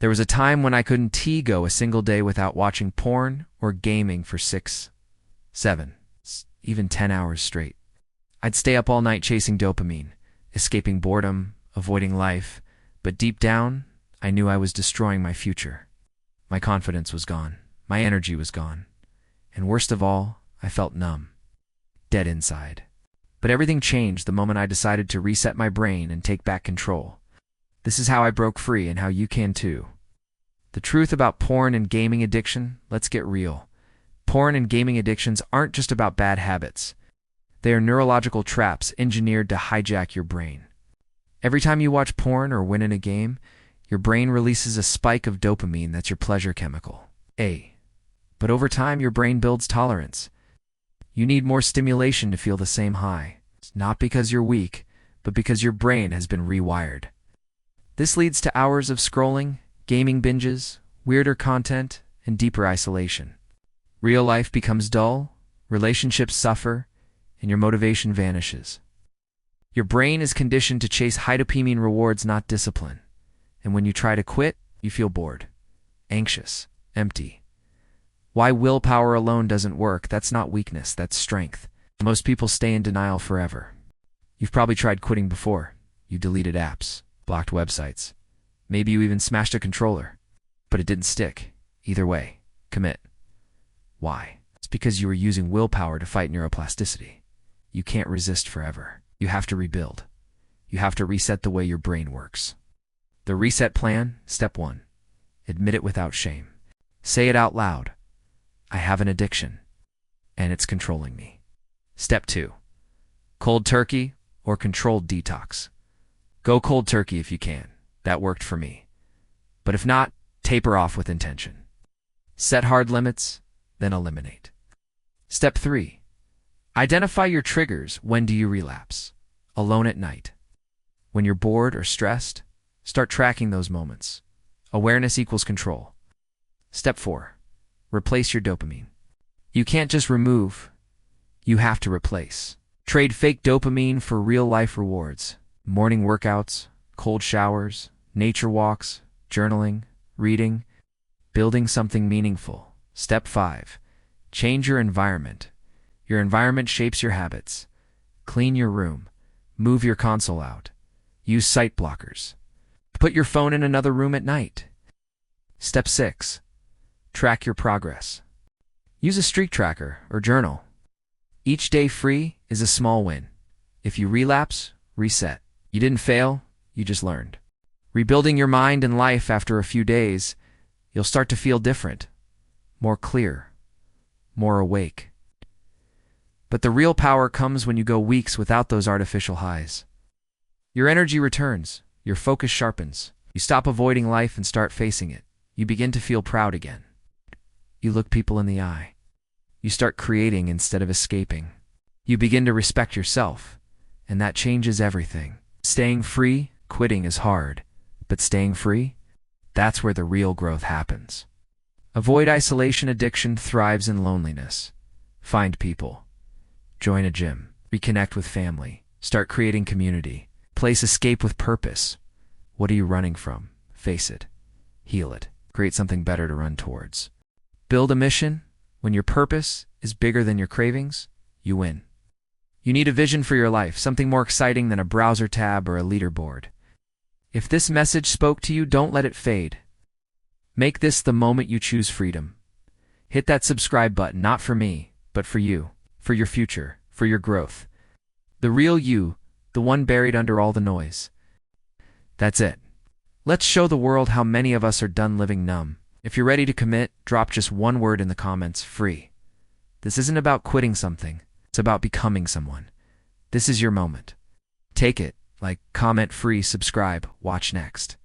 There was a time when I couldn't go a single day without watching porn or gaming for 6, 7, even 10 hours straight. I'd stay up all night chasing dopamine, escaping boredom, avoiding life, but deep down, I knew I was destroying my future. My confidence was gone. My energy was gone. And worst of all, I felt numb, dead inside. But everything changed the moment I decided to reset my brain and take back control. This is how I broke free and how you can too. The truth about porn and gaming addiction, let's get real. Porn and gaming addictions aren't just about bad habits. They are neurological traps engineered to hijack your brain. Every time you watch porn or win in a game, your brain releases a spike of dopamine that's your pleasure chemical. But over time, your brain builds tolerance. You need more stimulation to feel the same high. It's not because you're weak, but because your brain has been rewired. This leads to hours of scrolling, gaming binges, weirder content, and deeper isolation. Real life becomes dull, relationships suffer, and your motivation vanishes. Your brain is conditioned to chase high dopamine rewards, not discipline. And when you try to quit, you feel bored, anxious, empty. Why willpower alone doesn't work, that's not weakness, that's strength. Most people stay in denial forever. You've probably tried quitting before. You deleted apps, blocked websites. Maybe you even smashed a controller. But it didn't stick. Either way, commit. Why? It's because you were using willpower to fight neuroplasticity. You can't resist forever. You have to rebuild. You have to reset the way your brain works. The reset plan, step 1. Admit it without shame. Say it out loud. I have an addiction, and it's controlling me. Step 2. Cold turkey or controlled detox. Go cold turkey if you can. That worked for me. But if not, taper off with intention. Set hard limits, then eliminate. Step 3. Identify your triggers. When do you relapse? Alone at night. When you're bored or stressed, start tracking those moments. Awareness equals control. Step 4. Replace your dopamine. You can't just remove, you have to replace. Trade fake dopamine for real-life rewards. Morning workouts, cold showers, nature walks, journaling, reading, building something meaningful. Step 5. Change your environment. Your environment shapes your habits. Clean your room. Move your console out. Use sight blockers. Put your phone in another room at night. Step 6. Track your progress. Use a streak tracker or journal. Each day free is a small win. If you relapse, reset. You didn't fail, you just learned. Rebuilding your mind and life after a few days, you'll start to feel different, more clear, more awake. But the real power comes when you go weeks without those artificial highs. Your energy returns, your focus sharpens. You stop avoiding life and start facing it. You begin to feel proud again. You look people in the eye. You start creating instead of escaping. You begin to respect yourself, and that changes everything. Staying free, quitting is hard, but staying free, that's where the real growth happens. Avoid isolation. Addiction thrives in loneliness. Find people. Join a gym. Reconnect with family. Start creating community. Place escape with purpose. What are you running from? Face it. Heal it. Create something better to run towards. Build a mission. When your purpose is bigger than your cravings, you win. You need a vision for your life, something more exciting than a browser tab or a leaderboard. If this message spoke to you, don't let it fade. Make this the moment you choose freedom. Hit that subscribe button, not for me, but for you, for your future, for your growth. The real you, the one buried under all the noise. That's it. Let's show the world how many of us are done living numb. If you're ready to commit, drop just one word in the comments: free. This isn't about quitting something. It's about becoming someone. This is your moment. Take it. Like, comment, free, subscribe, watch next.